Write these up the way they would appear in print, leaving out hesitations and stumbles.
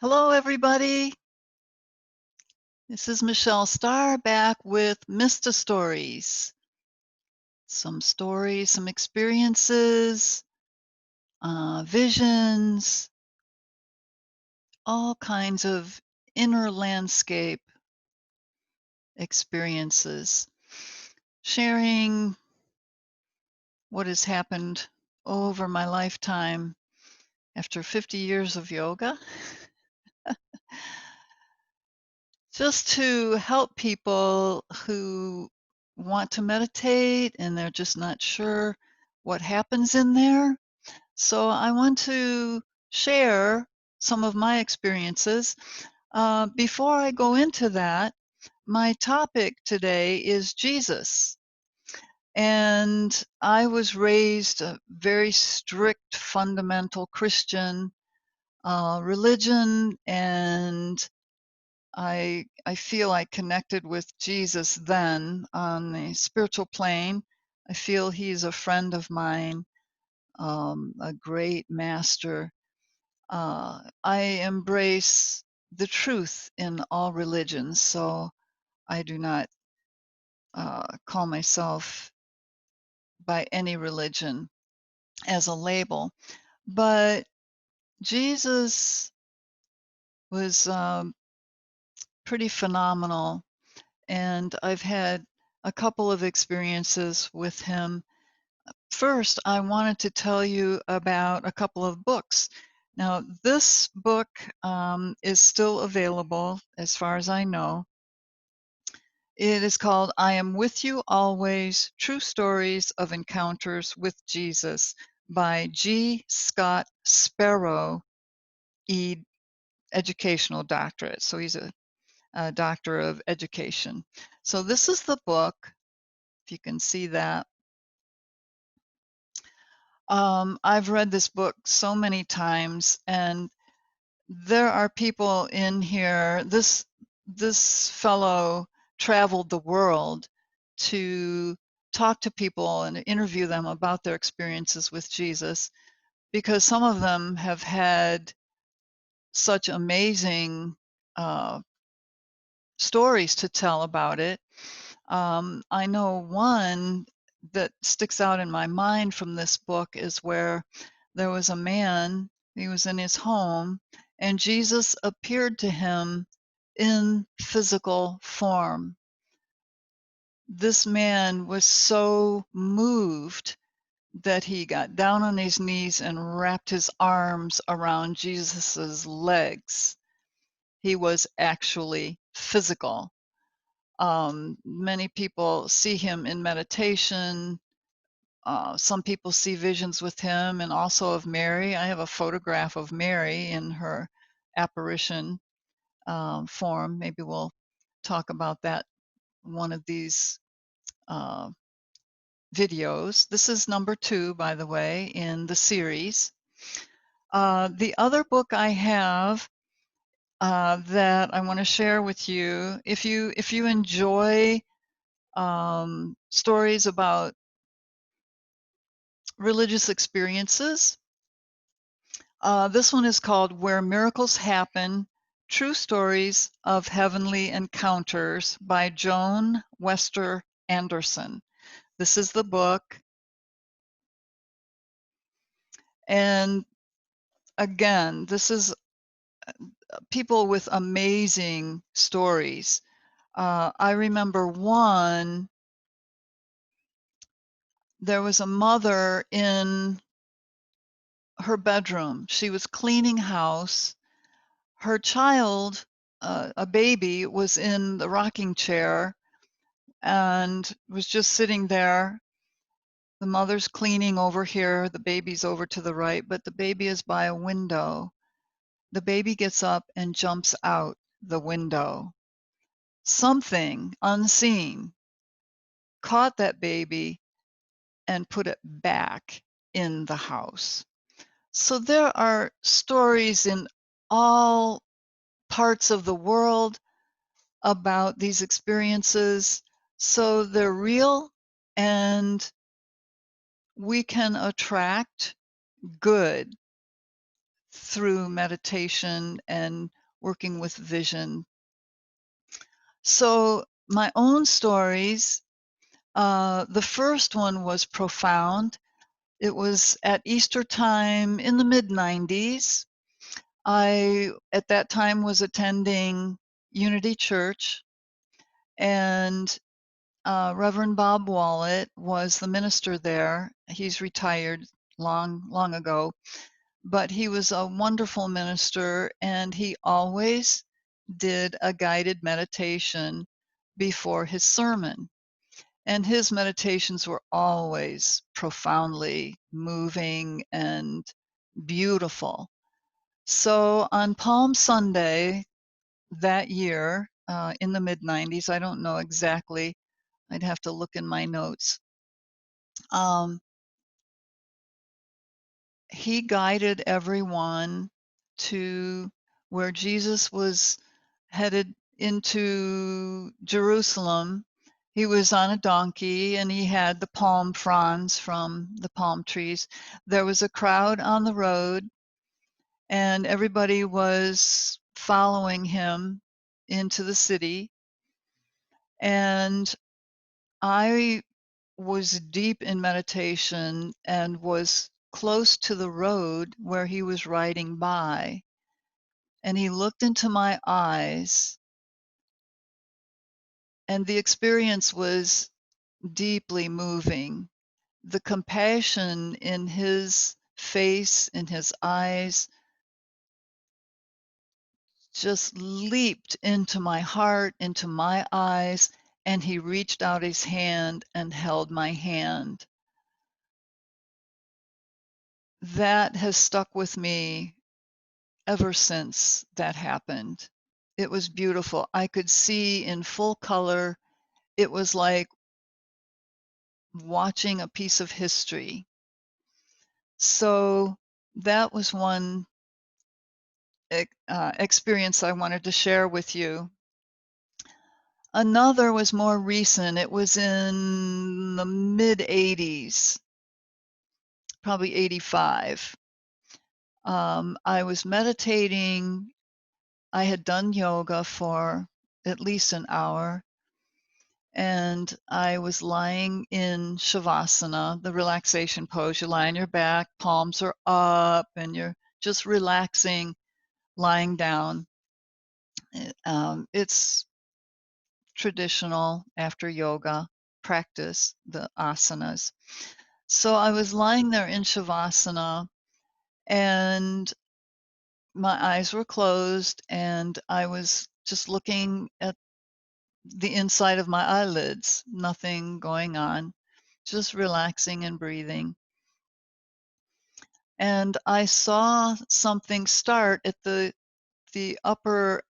Hello, everybody. This is Michelle Starr back with Mysti stories. Some stories, some experiences, visions, all kinds of inner landscape experiences. Sharing what has happened over my lifetime after 50 years of yoga, just to help people who want to meditate and they're just not sure what happens in there. So I want to share some of my experiences. Before I go into that, my topic today is Jesus. And I was raised a very strict, fundamental Christian religion, and I feel I connected with Jesus then on the spiritual plane. I feel he's a friend of mine, a great master. I embrace the truth in all religions, so I do not call myself by any religion as a label. But Jesus was pretty phenomenal, and I've had a couple of experiences with him. First, I wanted to tell you about a couple of books. Now, this book is still available as far as I know. It is called I Am With You Always, True Stories of Encounters with Jesus by G. Scott Sparrow, educational doctorate. So he's a doctor of education. So this is the book, if you can see that. I've read this book so many times, and there are people in here. This fellow traveled the world to talk to people and interview them about their experiences with Jesus, because some of them have had such amazing stories to tell about it. I know one that sticks out in my mind from this book is where there was a man, he was in his home, and Jesus appeared to him in physical form. This man was so moved that he got down on his knees and wrapped his arms around Jesus's legs. He was actually physical. Many people see him in meditation. Some people see visions with him and also of Mary. I have a photograph of Mary in her apparition form. Maybe we'll talk about that one of these uh, videos. This is number 2, by the way, in the series. The other book I have that I want to share with you, if you enjoy stories about religious experiences, this one is called Where Miracles Happen, True Stories of Heavenly Encounters by Joan Wester Anderson. This is the book. And again, this is people with amazing stories. I remember one, there was a mother in her bedroom. She was cleaning house. Her child, a baby, was in the rocking chair and was just sitting there. The mother's cleaning over here, the baby's over to the right, but the baby is by a window. The baby gets up and jumps out the window. Something unseen caught that baby and put it back in the house. So there are stories in all parts of the world about these experiences. So they're real, and we can attract good through meditation and working with vision. So my own stories, the first one was profound. It was at Easter time in the mid-90s. I, at that time, was attending Unity Church, and Reverend Bob Wallet was the minister there. He's retired long ago, but he was a wonderful minister, and he always did a guided meditation before his sermon. And his meditations were always profoundly moving and beautiful. So on Palm Sunday that year, in the mid 90s, I don't know exactly, I'd have to look in my notes. He guided everyone to where Jesus was headed into Jerusalem. He was on a donkey and he had the palm fronds from the palm trees. There was a crowd on the road and everybody was following him into the city. And I was deep in meditation and was close to the road where he was riding by. And he looked into my eyes, and the experience was deeply moving. The compassion in his face, in his eyes, just leaped into my heart, into my eyes, and he reached out his hand and held my hand. That has stuck with me ever since that happened. It was beautiful. I could see in full color. It was like watching a piece of history. So that was one experience I wanted to share with you. Another was more recent. It was in the mid 80s, probably 85. I was meditating. I had done yoga for at least an hour, and I was lying in Shavasana, the relaxation pose. You lie on your back, palms are up, and you're just relaxing, lying down. It's traditional after yoga practice, the asanas. So I was lying there in Shavasana, and my eyes were closed, and I was just looking at the inside of my eyelids, nothing going on, just relaxing and breathing. And I saw something start at the upper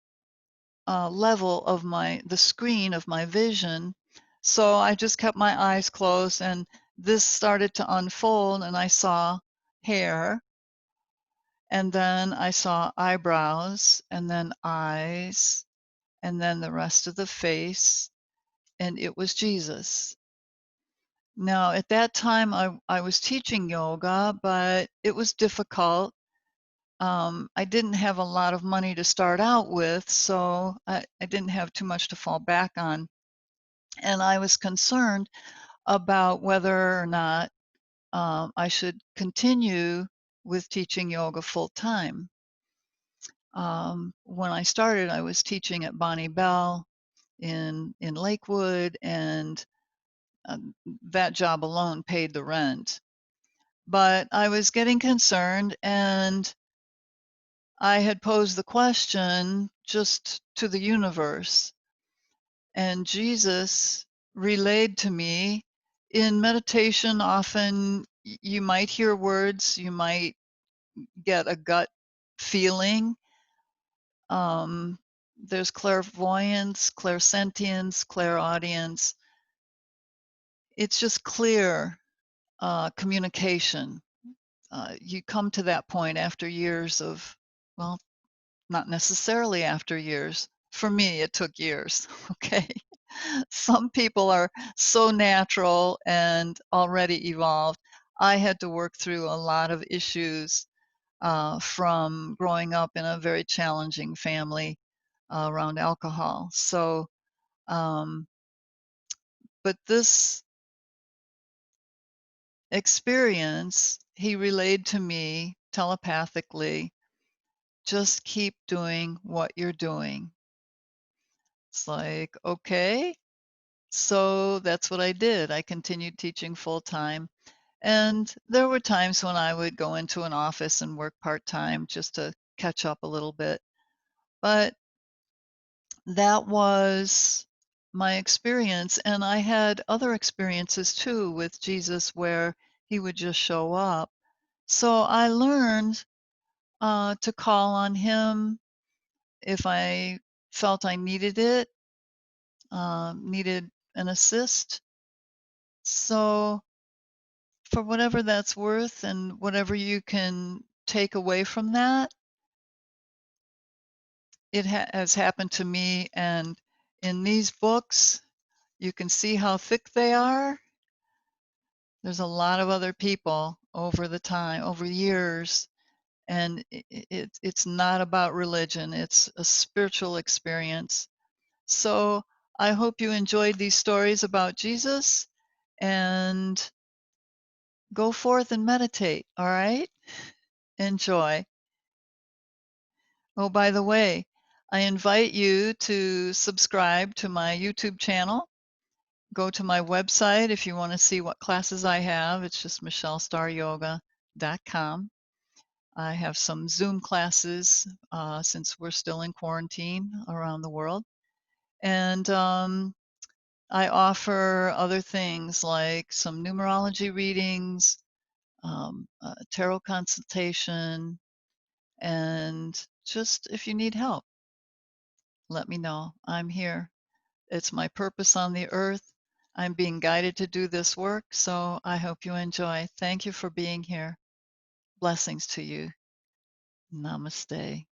level of the screen of my vision. So I just kept my eyes closed, and this started to unfold, and I saw hair, and then I saw eyebrows, and then eyes, and then the rest of the face, and it was Jesus. Now, at that time, I was teaching yoga, but it was difficult. I didn't have a lot of money to start out with, so I didn't have too much to fall back on. And I was concerned about whether or not I should continue with teaching yoga full time. When I started, I was teaching at Bonnie Bell in Lakewood, and that job alone paid the rent. But I was getting concerned, and I had posed the question just to the universe, and Jesus relayed to me in meditation. Often you might hear words, you might get a gut feeling. There's clairvoyance, clairsentience, clairaudience. It's just clear communication. You come to that point after years of, well, not necessarily after years. For me, it took years. Okay. Some people are so natural and already evolved. I had to work through a lot of issues from growing up in a very challenging family around alcohol. So, um, but this experience he relayed to me telepathically, just keep doing what you're doing. It's like, okay. So that's what I did. I continued teaching full time. And there were times when I would go into an office and work part time just to catch up a little bit. But that was my experience. And I had other experiences too with Jesus where he would just show up. So I learned to call on him if I felt I needed it, needed an assist. So for whatever that's worth and whatever you can take away from that, it has happened to me. And in these books, you can see how thick they are. There's a lot of other people over the time, over years, and it's not about religion. It's a spiritual experience. So I hope you enjoyed these stories about Jesus and go forth and meditate. All right. Enjoy. Oh, by the way, I invite you to subscribe to my YouTube channel. Go to my website if you want to see what classes I have. It's just michellestaryoga.com. I have some Zoom classes since we're still in quarantine around the world. And I offer other things like some numerology readings, tarot consultation, and just if you need help, let me know. I'm here. It's my purpose on the earth. I'm being guided to do this work, so I hope you enjoy. Thank you for being here. Blessings to you. Namaste.